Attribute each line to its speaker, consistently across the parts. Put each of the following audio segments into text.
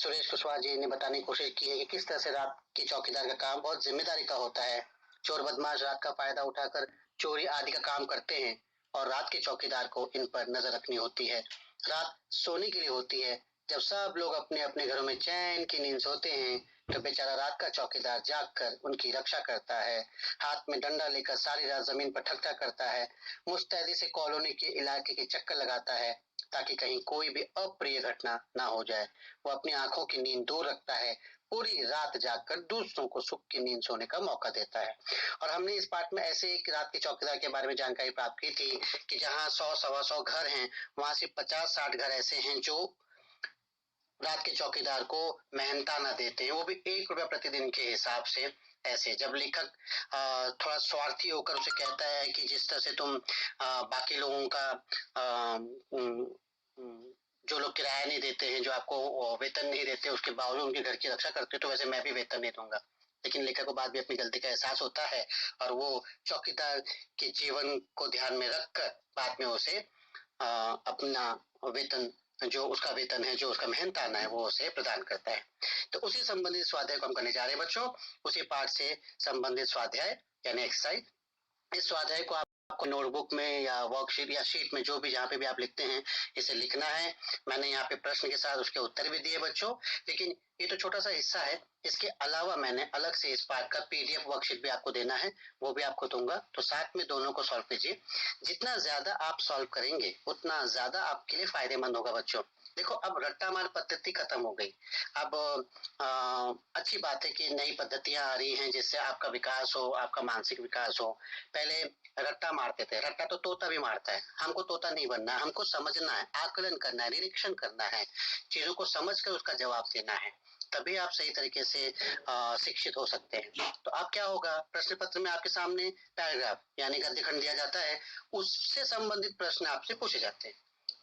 Speaker 1: सुरेश कुशवाहा जी ने बताने की कोशिश की है कि किस तरह से रात के चौकीदार का काम बहुत जिम्मेदारी का होता है। चोर बदमाश रात का फायदा उठाकर चोरी आदि का काम करते हैं और रात के चौकीदार को इन पर नजर रखनी होती है। रात सोने के लिए होती है। जब सब लोग अपने अपने घरों में चैन की नींद सोते हैं तो बेचारा रात का चौकीदार जाग कर उनकी रक्षा करता है। हाथ में डंडा लेकर सारी रात जमीन पर ठक ठक करता है। मुस्तैदी से कॉलोनी के इलाके के चक्कर लगाता है ताकि कहीं कोई भी अप्रिय घटना ना हो जाए। वो अपनी आंखों की नींद दूर रखता है, पूरी रात जागकर दूसरों को सुख की नींद सोने का मौका देता है। और हमने इस पाठ में ऐसे एक रात के चौकीदार के बारे में जानकारी प्राप्त की थी कि जहां 100 सवा 100 घर हैं, वहां से 50-60 घर ऐसे हैं जो रात के चौकीदार को मेहनताना देते हैं, वो भी 1 रुपया प्रतिदिन के हिसाब से। ऐसे जब लेखक थोड़ा स्वार्थी होकर उसे कहता है कि जिस तरह से तुम बाकी लोगों का जो लोग किराया नहीं देते हैं, जो आपको वेतन नहीं देते, उसके बावजूद उनके घर की रक्षा करते हो, तो वैसे मैं भी वेतन नहीं दूंगा। लेकिन लेखक को बाद में अपनी गलती का एहसास होता है और वो चौकीदार के जीवन को ध्यान में रखकर बाद में उसे अपना वेतन, जो उसका वेतन है, जो उसका मेहनताना है, वो उसे प्रदान करता है। तो उसी संबंधित स्वाध्याय को हम करने जा रहे हैं बच्चों। उसी पाठ से संबंधित स्वाध्याय यानी एक्सरसाइज। इस स्वाध्याय को आपको नोटबुक में या वर्कशीट या शीट में जो भी जहाँ पे भी आप लिखते हैं इसे लिखना है। मैंने यहाँ पे प्रश्न के साथ उसके उत्तर भी दिए बच्चों, लेकिन ये तो छोटा सा हिस्सा है। इसके अलावा मैंने अलग से इस पाठ का पीडीएफ वर्कशीट भी आपको देना है, वो भी आपको दूंगा। तो साथ में दोनों को सॉल्व कीजिए। जितना ज्यादा आप सॉल्व करेंगे उतना ज्यादा आपके लिए फायदेमंद होगा बच्चों। देखो अब रट्टा मार पद्धति खत्म हो गई। अब अच्छी बात है कि नई पद्धतियां आ रही हैं जिससे आपका विकास हो, आपका मानसिक विकास हो। पहले रट्टा मारते थे, रट्टा तो तोता भी मारता है। हमको तोता नहीं बनना है, हमको समझना है, आकलन करना है, निरीक्षण करना है, चीजों को समझ कर उसका जवाब देना है, तभी आप सही तरीके से शिक्षित हो सकते हैं। तो अब क्या होगा, प्रश्न पत्र में आपके सामने पैराग्राफ यानी गद्य खंड दिया जाता है, उससे संबंधित प्रश्न आपसे पूछे जाते हैं।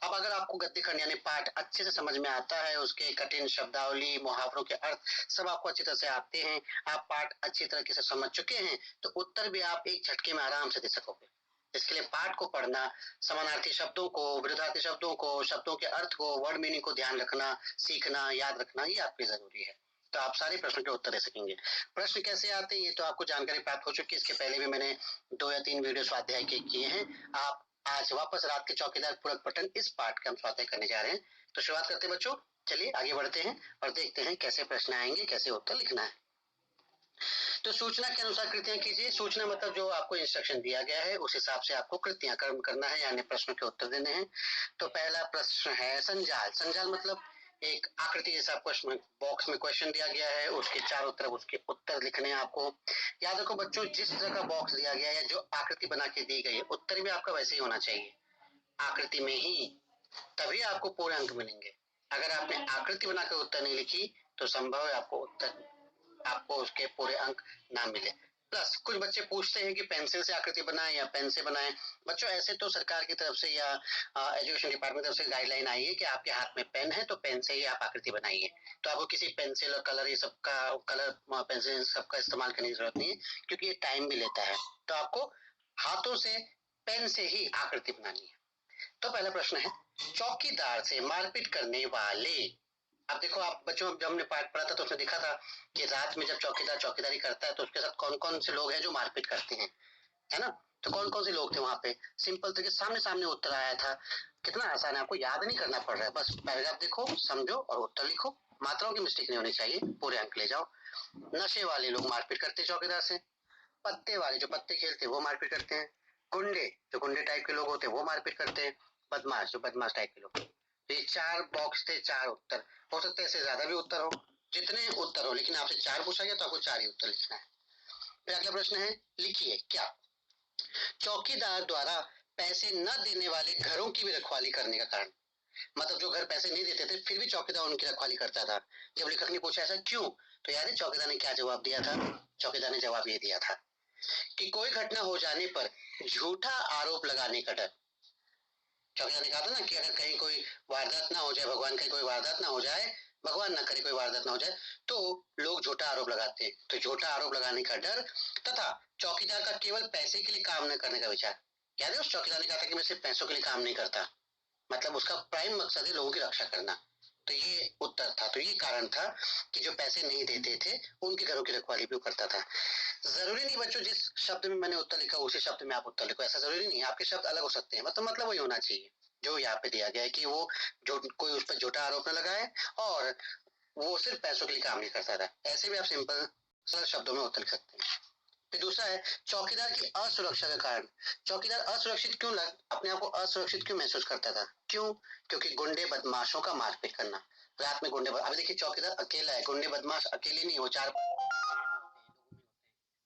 Speaker 1: अब अगर आपको गद्य खंड यानी पाठ अच्छे से समझ में आता है, उसके कठिन शब्दावली, मुहावरों के अर्थ सब आपको अच्छी तरह से आते हैं, आप पाठ अच्छी तरीके से समझ चुके हैं, तो उत्तर भी आप एक झटके में आराम से दे सकोगे। इसके लिए पाठ को पढ़ना, समानार्थी शब्दों को, विरुद्धार्थी शब्दों को, शब्दों के अर्थ को, वर्ड मीनिंग को ध्यान रखना, सीखना, याद रखना, ये आपके जरूरी है। तो आप सारे प्रश्नों के उत्तर दे सकेंगे। प्रश्न कैसे आते हैं ये तो आपको जानकारी प्राप्त हो चुकी है। इसके पहले भी मैंने 2 या 3 वीडियो स्वाध्याय के किए हैं। आप आज वापस रात के चौकीदार पूरक पठन इस पाठ का हम स्वाध्याय करने जा रहे हैं। तो शुरुआत करते हैं बच्चों। चलिए आगे बढ़ते हैं और देखते हैं कैसे प्रश्न आएंगे, कैसे उत्तर लिखना है। तो सूचना के अनुसार कृतियां कीजिए। सूचना मतलब जो आपको इंस्ट्रक्शन दिया गया है उस हिसाब से आपको कृतियां कर्म करना है, यानी प्रश्नों के उत्तर देने हैं। तो पहला प्रश्न है संजाल। संजाल मतलब एक आकृति जैसा क्वेश्चन बॉक्स में क्वेश्चन दिया गया है, उसके चारों तरफ उसके उत्तर लिखने हैं आपको। याद रखो बच्चों, जिस तरह का बॉक्स दिया गया है, जो आकृति बना के दी गई है, उत्तर भी आपका वैसे ही होना चाहिए, आकृति में ही, तभी आपको पूरे अंक मिलेंगे। अगर आपने आकृति बनाकर उत्तर नहीं लिखी तो संभव है आपको उसके पूरे अंक ना मिले। प्लस कुछ बच्चे पूछते हैं कि पेंसिल से आकृति बनाएं या पेन से बनाएं। बच्चों ऐसे तो सरकार की तरफ से या एजुकेशन डिपार्टमेंट की तरफ से गाइडलाइन आई है कि आपके हाथ में पेन है तो पेन से ही आप आकृति बनाइए। तो आपको किसी पेंसिल और कलर, ये सबका कलर पेंसिल सबका इस्तेमाल करने की जरूरत नहीं है, क्योंकि ये टाइम भी लेता है। तो आपको हाथों से, पेन से ही आकृति बनानी है। तो पहला प्रश्न है, चौकीदार से मारपीट करने वाले। अब देखो आप बच्चों, जब हमने पाठ पढ़ा था तो उसमें दिखा था कि रात में जब चौकीदार चौकीदारी करता है तो उसके साथ कौन कौन से लोग हैं जो मारपीट करते हैं, है ना। तो कौन कौन से लोग थे वहां पे, सिंपल तरीके सामने सामने उत्तर आया था। कितना आसान है, आपको याद नहीं करना पड़ रहा है, बस पैराग्राफ देखो, समझो और उत्तर लिखो। मात्राओं की मिस्टेक नहीं होनी चाहिए, पूरे अंक ले जाओ। नशे वाले लोग मारपीट करते चौकीदार से। पत्ते वाले जो पत्ते खेलते हैं वो मारपीट करते हैं। गुंडे जो गुंडे टाइप के लोग होते हैं वो मारपीट करते हैं। बदमाश जो बदमाश टाइप के लोग। तो ये 4 बॉक्स थे, 4 उत्तर। हो सकता है इससे ज्यादा भी उत्तर हो, जितने उत्तर हो, लेकिन आपसे 4 पूछा गया तो आपको 4 ही उत्तर लिखना है। फिर अगला प्रश्न है, लिखिए क्या चौकीदार द्वारा पैसे न देने वाले घरों की भी रखवाली करने का कारण। मतलब जो घर पैसे नहीं देते थे फिर भी चौकीदार उनकी रखवाली करता था। जब लेखक ने पूछा ऐसा क्यों, तो याद है चौकीदार ने क्या जवाब दिया था। चौकीदार ने जवाब ये दिया था कि कोई घटना हो जाने पर झूठा आरोप लगाने का डर। चौकीदार ने कहा था ना कि अगर कहीं कोई वारदात ना हो जाए, भगवान कहीं कोई वारदात ना हो जाए, भगवान ना करे कोई वारदात ना हो जाए, तो लोग झूठा आरोप लगाते हैं। तो झूठा आरोप लगाने का डर तथा चौकीदार का केवल पैसे के लिए काम न करने का विचार। याद है उस चौकीदार ने कहा था कि मैं सिर्फ पैसों के लिए काम नहीं करता, मतलब उसका प्राइम मकसद है लोगों की रक्षा करना। तो ये उत्तर था, तो ये कारण था कि जो पैसे नहीं देते थे उनके घरों की रखवाली भी वो करता था। जरूरी नहीं बच्चों जिस शब्द में मैंने उत्तर लिखा उसी शब्द में आप उत्तर लिखो, ऐसा जरूरी नहीं है, आपके शब्द अलग हो सकते हैं, मतलब वही होना चाहिए जो यहाँ पे दिया गया है कि वो जो कोई उस पर झूठा आरोप न लगाए और वो सिर्फ पैसों के लिए काम नहीं करता था। ऐसे भी आप सिंपल सरल शब्दों में उत्तर लिख सकते हैं। फिर दूसरा है चौकीदार की असुरक्षा के कारण। चौकीदार असुरक्षित क्यों अपने आप को असुरक्षित क्यों महसूस करता था? क्यों? क्योंकि गुंडे बदमाशों का मारपीट करना। रात में गुंडे अभी देखिए चौकीदार अकेला है, गुंडे बदमाश अकेले नहीं, वो 4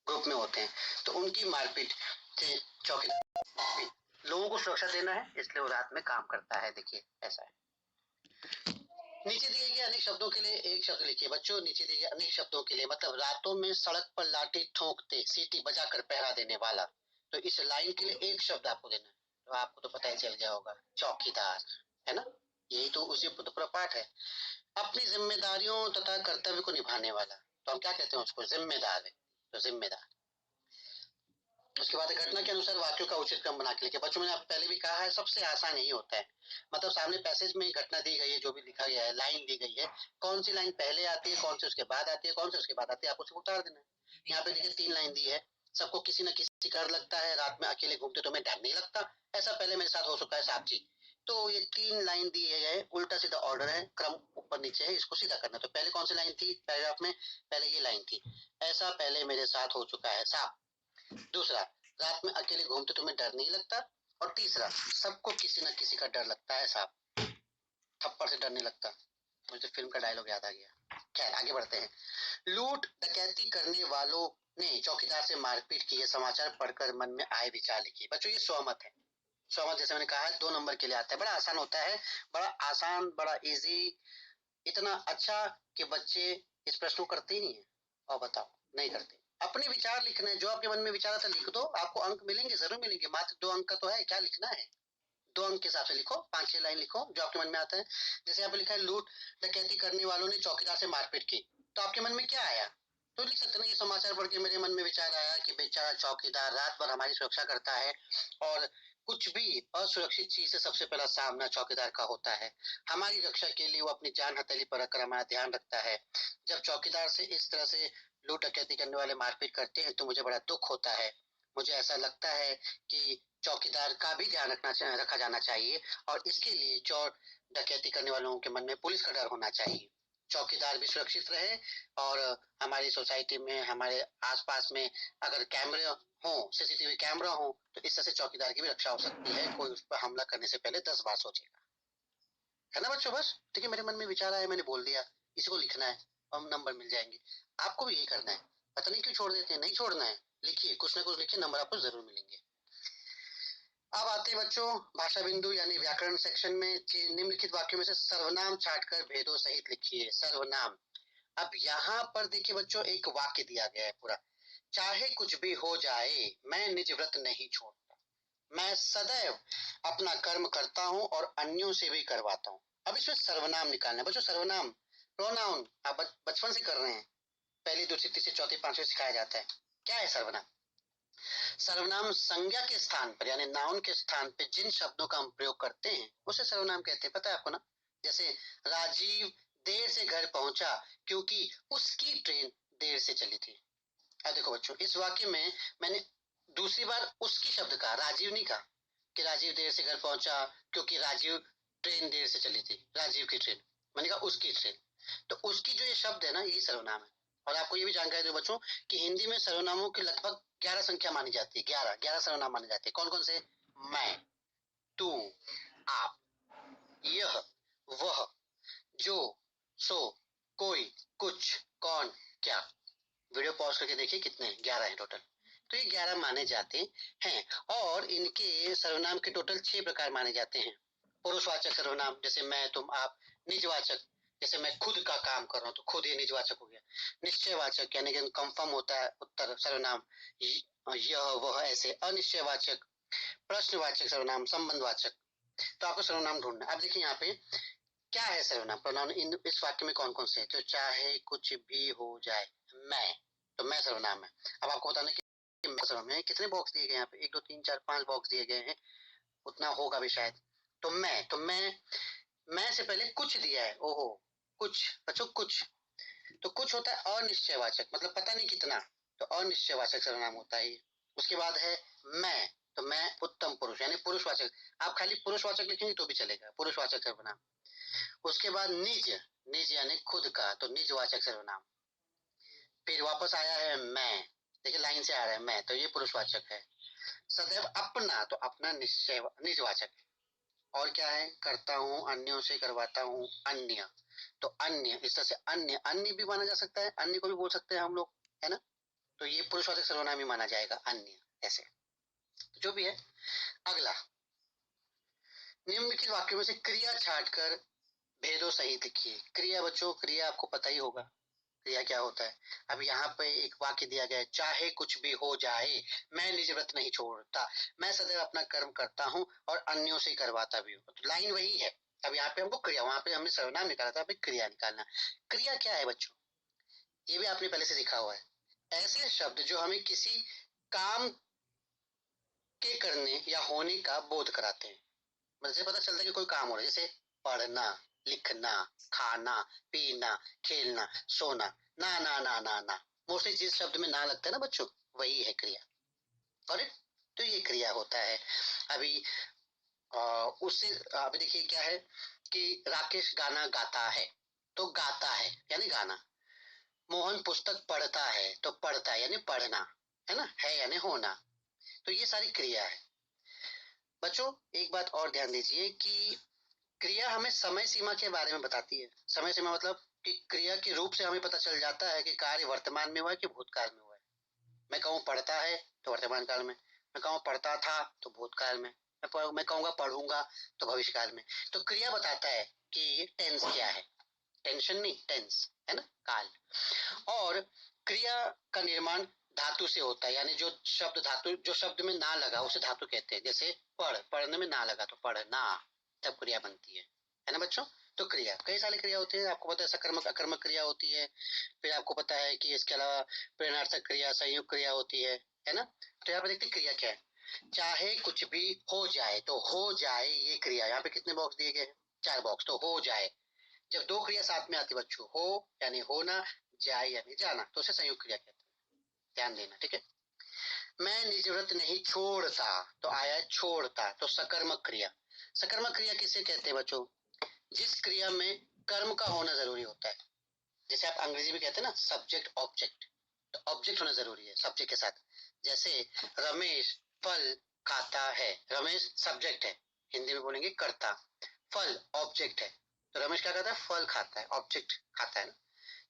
Speaker 1: ग्रुप में होते हैं, तो उनकी मारपीट से चौकीदार लोगों को सुरक्षा देना है, इसलिए वो रात में काम करता है। देखिए ऐसा है। नीचे दिए गए अनेक शब्दों के लिए एक शब्द लिखिए बच्चों। नीचे दिए गए अनेक शब्दों के लिए मतलब रातों में सड़क पर लाठी ठोकते सीटी बजाकर पहरा देने वाला, तो इस लाइन के लिए एक शब्द आपको देना है, तो आपको तो पता ही चल गया होगा, चौकीदार, है ना? यही तो उसी तो पूरा पाठ है। अपनी जिम्मेदारियों तथा कर्तव्य को निभाने वाला, तो हम क्या कहते हैं उसको? जिम्मेदार है, तो जिम्मेदार। उसके बाद घटना के अनुसार वाक्यों का उचित क्रम बना के लिखे बच्चों। मैंने पहले भी कहा है सबसे आसान यही होता है, मतलब सामने पैसेज में घटना दी गई है, जो भी लिखा गया है, लाइन दी गई है, कौन सी लाइन पहले आती है, कौन सी उसके बाद आती है, कौन सी उसके बाद आती है, आपको उसे उतार देना है। यहाँ पे देखिए 3 लाइन दी है। सबको किसी न किसी का डर लगता है, रात में अकेले घूमते तो डर नहीं लगता, ऐसा पहले मेरे साथ हो चुका है साहब जी। तो ये 3 लाइन दी है, उल्टा सीधा ऑर्डर है, क्रम ऊपर नीचे है, इसको सीधा करना। तो पहले कौन सी लाइन थी पैराग्राफ में? पहले ये लाइन थी, ऐसा पहले मेरे साथ हो चुका है साहब। दूसरा, रात में अकेले घूमते तुम्हें डर नहीं लगता। और तीसरा, सबको किसी न किसी का डर लगता है साहब, थप्पड़ से डर नहीं लगता। मुझे फिल्म का डायलॉग याद आ गया। खैर आगे बढ़ते हैं। लूट डकैती करने वालों ने चौकीदार से मारपीट की, ये समाचार पढ़कर मन में आए विचार लिखिए बच्चों। ये स्वमत है। स्वमत जैसे मैंने कहा है 2 नंबर के लिए आता है, बड़ा आसान होता है, बड़ा आसान, बड़ा इजी, इतना अच्छा कि बच्चे इस प्रश्न को करते ही नहीं है। और बताओ, नहीं करते। अपने विचार लिखने हैं, जो आपके मन में विचार आता लिख दो, आपको अंक मिलेंगे, जरूर मिलेंगे। मात्र 2 अंक का तो है, क्या लिखना है? 2 अंक के हिसाब से लिखो, 5-6 लाइन लिखो जो आपके मन में आता है। जैसे यहाँ पे लिखा है लूट डकैती करने वालों ने चौकीदार से मारपीट की, तो आपके मन में क्या आया? तो लिख सकते ना, ये समाचार पढ़ के मेरे मन में विचार आया कि बेचारा चौकीदार रात भर हमारी सुरक्षा करता है और कुछ भी असुरक्षित चीज से सबसे पहला सामना चौकीदार का होता है। हमारी रक्षा के लिए वो अपनी जान हथेली पर रखकर हमारा ध्यान रखता है। जब चौकीदार से इस तरह से लूट डकैती करने वाले मारपीट करते हैं तो मुझे बड़ा दुख होता है। मुझे ऐसा लगता है कि चौकीदार का भी ध्यान रखा जाना चाहिए और इसके लिए चोर डकैती करने वालों के मन में पुलिस का डर होना चाहिए। चौकीदार भी सुरक्षित रहे और हमारी सोसाइटी में, हमारे आसपास में अगर कैमरे हो, सीसीटीवी कैमरा हो, तो इस तरह से चौकीदार की भी रक्षा हो सकती है। कोई उस पर हमला करने से पहले 10 बार सोचेगा, है ना बच्चों? बस ठीक है, मेरे मन में विचार आया, मैंने बोल दिया, इसी को लिखना है और नंबर मिल जाएंगे। आपको भी यही करना है। पता नहीं क्यों छोड़ देते हैं, नहीं छोड़ना है, लिखिए, कुछ ना कुछ लिखिए, नंबर आपको जरूर मिलेंगे। अब आते हैं बच्चों भाषा बिंदु यानी व्याकरण सेक्शन में। निम्नलिखित वाक्यों में से सर्वनाम छांटकर भेदों सहित लिखिए। सर्वनाम। अब यहाँ पर देखिए बच्चों, एक वाक्य दिया गया है पूरा, चाहे कुछ भी हो जाए मैं निज व्रत नहीं छोड़ता, मैं सदैव अपना कर्म करता हूँ और अन्यों से भी करवाता हूँ। अब इसमें सर्वनाम निकालना है बच्चों। सर्वनाम प्रोनाउन आप बचपन से कर रहे हैं, पहली दूसरी तीसरी चौथी पांचवी सिखाया जाता है। क्या है सर्वनाम? सर्वनाम संज्ञा के स्थान पर यानी नाउन के स्थान पर जिन शब्दों का हम प्रयोग करते हैं उसे सर्वनाम कहते हैं। पता है आपको ना? जैसे राजीव देर से घर पहुंचा क्योंकि उसकी ट्रेन देर से चली थी। अब देखो बच्चों, इस वाक्य में मैंने दूसरी बार उसकी शब्द कहा, राजीव नहीं कहा कि राजीव देर से घर पहुंचा क्योंकि राजीव ट्रेन देर से चली थी, राजीव की ट्रेन, मैंने कहा उसकी ट्रेन। तो उसकी जो ये शब्द है ना, यही सर्वनाम है। और आपको ये भी जानकारी दो बच्चों कि हिंदी में सर्वनामों की लगभग 11 संख्या मानी जाती है। 11 सर्वनाम माने जाते हैं। कौन कौन से? मैं, तू, आप, यह, वह, जो, सो, कोई, कुछ, कौन, क्या। वीडियो पॉज करके देखिए कितने हैं, 11 हैं टोटल। तो ये 11 माने जाते हैं और इनके सर्वनाम के टोटल 6 प्रकार माने जाते हैं। पुरुषवाचक सर्वनाम जैसे मैं, तुम, आप। निजवाचक जैसे मैं खुद का काम कर रहा हूँ तो खुद ये निजवाचक हो गया। निश्चयवाचक यानी कि कंफर्म होता है उत्तर सर्वनाम, यह वह ऐसे। अनिश्चयवाचक, प्रश्नवाचक सर्वनाम, संबंधवाचक। तो आपको सर्वनाम ढूंढना है। अब देखिए यहाँ पे क्या है सर्वनाम प्रोनाउन इस वाक्य में कौन कौन से हैं? तो चाहे कुछ भी हो जाए, मैं, तो मैं सर्वनाम है। अब आपको बताना कि मैं सर्वनाम है। कितने बॉक्स दिए गए यहाँ पे? 1 2 3 4 5 बॉक्स दिए गए हैं, उतना होगा भी शायद। तो मैं मैं से पहले कुछ दिया है, ओहो, कुछ बच्चों, कुछ। तो कुछ होता है अनिश्चयवाचक, मतलब पता नहीं कितना, तो अनिश्चयवाचक सर्वनाम होता है ये। उसके बाद है मैं, तो मैं उत्तम पुरुष यानी पुरुषवाचक। आप खाली पुरुषवाचक लिखेंगे तो भी चलेगा, पुरुषवाचक सर्वनाम। उसके बाद निज, निज यानी खुद का, तो निजवाचक सर्वनाम। फिर वापस आया है मैं, देखिए लाइन से आ रहा है मैं, तो ये पुरुषवाचक है। सदैव अपना, तो अपना निश्चय निजवाचक। और क्या है, करता हूँ, अन्यों से करवाता हूँ, अन्य, तो अन्य, इस तरह से अन्य, अन्य भी माना जा सकता है, अन्य को भी बोल सकते हैं हम लोग, है ना। तो ये पुरुषवाचक सर्वनाम ही माना जाएगा अन्य, ऐसे। तो जो भी है, अगला, निम्नलिखित वाक्यों में से क्रिया छांटकर भेदों सहित लिखिए। क्रिया बच्चों, क्रिया आपको पता ही होगा, क्रिया क्या होता है। अब यहाँ पे एक वाक्य दिया गया है, चाहे कुछ भी हो जाए मैं निज व्रत नहीं छोड़ता, मैं सदैव अपना कर्म करता हूँ और अन्यों से करवाता भी हूँ, तो लाइन वही है। अब यहाँ पे हमको क्रिया, वहां पे हमने सर्वनाम निकाला था, अभी क्रिया निकालना। क्रिया क्या है बच्चों, ये भी आपने पहले से लिखा हुआ है। ऐसे शब्द जो हमें किसी काम के करने या होने का बोध कराते हैं, मतलब से पता चलता है कि कोई काम हो रहा है, जैसे पढ़ना, लिखना, खाना, पीना, खेलना, सोना। ना ना ना ना ना, मोस्टली जिस शब्द में ना लगता है ना बच्चों, वही है क्रिया। और तो ये क्रिया होता है। अभी उससे अभी देखिए क्या है कि राकेश गाना गाता है, तो गाता है यानी गाना। मोहन पुस्तक पढ़ता है, तो पढ़ता है यानी पढ़ना, है ना, है यानी होना। तो ये सारी क्रिया है। बच्चों एक बात और ध्यान दीजिए कि क्रिया हमें समय सीमा के बारे में बताती है। समय सीमा मतलब कि क्रिया के रूप से हमें पता चल जाता है कि कार्य वर्तमान में हुआ है कि भूतकाल में हुआ है। मैं कहूँ पढ़ता है तो वर्तमान काल में, मैं कहूँ पढ़ता था तो भूतकाल में, मैं कहूँगा पढ़ूंगा तो भविष्य काल में। तो क्रिया बताता है कि ये टेंस क्या है, टेंशन नहीं, टेंस, है ना, काल। और क्रिया का निर्माण धातु से होता है, यानी जो शब्द धातु, जो शब्द में ना लगा उसे धातु कहते हैं। जैसे पढ़, पढ़ने में ना लगा तो पढ़ना, तब क्रिया बनती है ना बच्चों। तो क्रिया कई सारी क्रिया होती है, आपको पता है सकर्मक अकर्मक क्रिया होती है। फिर आपको पता है कि इसके अलावा प्रेरणार्थक क्रिया, संयुक्त क्रिया होती है ना। तो यहाँ पे देखते क्रिया क्या है, चाहे कुछ भी हो जाए, तो हो जाए ये क्रिया। यहाँ पे कितने बॉक्स दिए गए हैं, 4 बॉक्स। तो हो जाए, जब दो क्रिया साथ में आती बच्चों, हो यानी होना, जाए यानी जाना, तो उसे संयुक्त क्रिया कहते हैं, ध्यान देना, ठीक है। मैं निज व्रत नहीं छोड़ता, तो आया छोड़ता, तो सकर्मक क्रिया। सकर्मक क्रिया किसे कहते हैं बच्चों, जिस क्रिया में कर्म का होना जरूरी होता है। जैसे आप अंग्रेजी में कहते हैं ना सब्जेक्ट ऑब्जेक्ट, तो ऑब्जेक्ट होना जरूरी है सब्जेक्ट के साथ। जैसे रमेश फल खाता है, रमेश सब्जेक्ट है, हिंदी में बोलेंगे कर्ता, फल ऑब्जेक्ट है, तो रमेश क्या करता है, फल खाता है, ऑब्जेक्ट खाता है ना।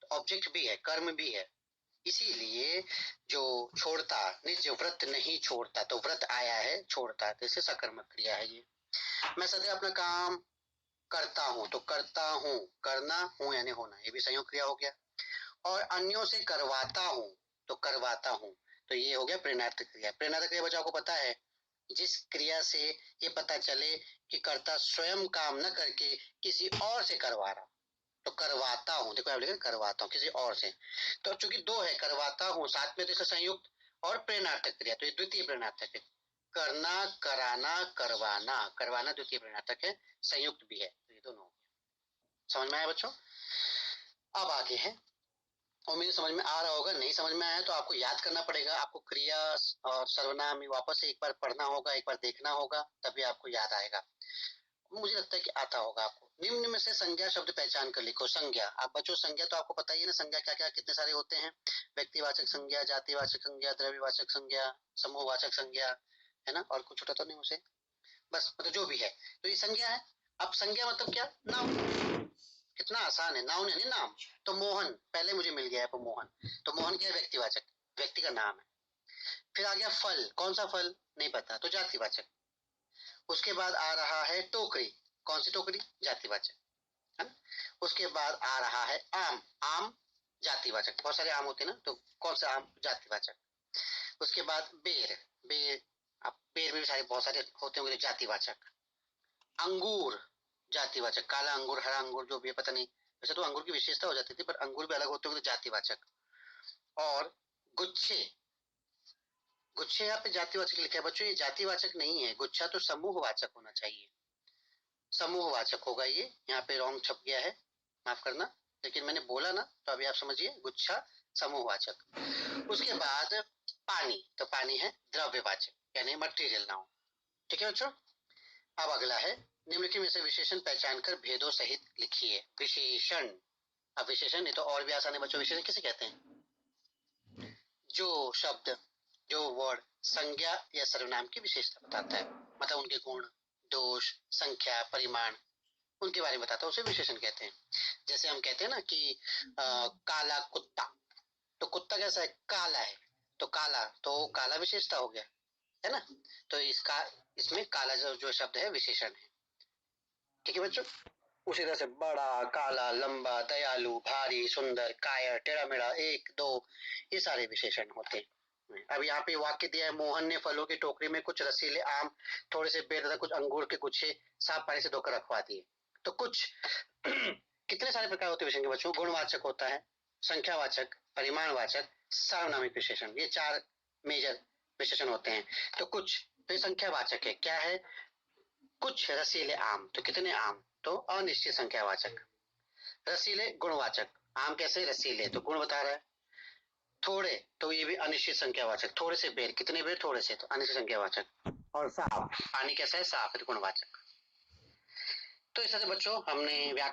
Speaker 1: तो ऑब्जेक्ट भी है, कर्म भी है। इसीलिए जो छोड़ता, निज व्रत नहीं छोड़ता, तो व्रत आया है छोड़ता, तो इससे सकर्मक क्रिया है ये। मैं सदैव अपना काम करता हूँ, तो करता हूँ, करना, हूँ यानी होना, ये भी संयोग क्रिया हो गया। और अन्यों से करवाता हूँ, तो करवाता हूँ, तो ये हो गया प्रेरणार्थक क्रिया। प्रेरणार्थक क्रिया बच्चों आपको पता है, जिस क्रिया से ये पता चले कि कर्ता स्वयं काम न करके किसी और से करवा रहा, तो करवाता हूँ, देखो आप लिखे करवाता हूँ किसी और से। तो चूंकि दो है, करवाता हूँ साथ में, तो इसका संयुक्त और प्रेरणार्थक क्रिया, तो ये द्वितीय प्रेरणार्थक है। करना, कराना, करवाना, करवाना द्वितीय प्रेरणार्थक है, संयुक्त भी है, तो ये दोनों। समझ में आया बच्चों। अब आगे है, उम्मीद समझ में आ रहा होगा, नहीं समझ में आया तो आपको याद करना पड़ेगा, आपको क्रिया और सर्वनाम वापस से एक बार पढ़ना होगा, एक बार देखना होगा, तभी आपको याद आएगा। मुझे लगता है कि आता होगा आपको। निम्न में से संज्ञा शब्द पहचान कर लिखो। संज्ञा, आप बच्चों संज्ञा तो आपको पता ही है ना, संज्ञा क्या क्या कितने सारे होते हैं। व्यक्तिवाचक संज्ञा, जातिवाचक संज्ञा, द्रव्यवाचक संज्ञा, समूहवाचक संज्ञा, है ना, और कुछ छोटा तो नहीं उसे, बस मतलब जो भी है, तो ये संज्ञा है। अब संज्ञा मतलब क्या, नाउन, कितना आसान है, नाउन यानी नाम। तो मोहन पहले मुझे मिल गया है, तो मोहन, तो मोहन क्या है, व्यक्तिवाचक, व्यक्ति का नाम है। फिर आ गया फल, कौन सा फल नहीं पता, तो जातिवाचक। उसके बाद आ रहा है टोकरी, कौन सी टोकरी, जातिवाचक, है ना। उसके बाद आ रहा है आम, आम जातिवाचक, बहुत सारे आम होते हैं ना, तो कौन सा आम, जातिवाचक। उसके बाद बेर, बेर, अब बेर में भी सारे बहुत सारे होते होंगे, तो जातिवाचक। अंगूर जातिवाचक, काला अंगूर, हरा अंगूर, जो भी है पता नहीं, वैसे तो अंगूर की विशेषता हो जाती थी, पर अंगूर भी अलग होते होंगे, तो जातिवाचक। और गुच्छे, गुच्छे यहाँ पे जातिवाचक लिखा है बच्चों, ये जातिवाचक नहीं है, गुच्छा तो समूहवाचक होना चाहिए। समूहवाचक होगा ये, यहाँ पे रॉन्ग छप गया है, माफ करना, लेकिन मैंने बोला ना तो अभी आप समझिए, गुच्छा समूहवाचक। उसके बाद पानी, तो पानी है द्रव्यवाचक यानी मटेरियल नाउन। ठीक है बच्चों। अब अगला है, निम्नलिखित में से विशेषण पहचान कर भेदों सहित लिखिए। विशेषण, अब विशेषण, ये तो और भी आसान है बच्चों, विशेषण किसे कहते हैं? जो शब्द, जो वर्ड संज्ञा या सर्वनाम की विशेषता बताता है, मतलब उनके गुण, दोष, संख्या, परिमाण, उनके बारे में बताता है, उसे विशेषण कहते हैं। जैसे हम कहते हैं ना कि काला कुत्ता, तो कुत्ता कैसा है? काला है, तो काला, तो काला विशेषता हो गया, है ना? तो इसका, इसमें काला जो शब्द है विशेषण है। ठीक है बच्चों। उसी तरह से बड़ा, काला, लंबा, दयालु, भारी, सुंदर, कायर, टेढ़ा मेढ़ा, एक, दो, ये सारे विशेषण होते हैं। अब यहाँ पे वाक्य दिया है, मोहन ने फलों की टोकरी में कुछ रसीले आम, थोड़े से बेर तथा कुछ अंगूर के गुच्छे साफ पानी से धोकर रखवा दिए। तो कुछ कितने सारे प्रकार होते हैं विशेषण के बच्चों? गुणवाचक होता है, संख्यावाचक, परिमाणवाचक, सार्वनामिक विशेषण, ये चार मेजर विशेषण होते हैं। तो कुछ, तो ये संख्यावाचक है, क्या है? कुछ रसीले आम, तो कितने आम? तो अनिश्चित संख्यावाचक। रसीले गुणवाचक, आम कैसे? रसीले, तो गुण बता रहा है। थोड़े, तो ये भी अनिश्चित संख्यावाचक, थोड़े से बेर, कितने बेर? थोड़े से, तो अनिश्चित संख्यावाचक। और साफ, पानी कैसा है? साफ है, तो गुणवाचक। तो इस तरह से बच्चों हमने व्याकरण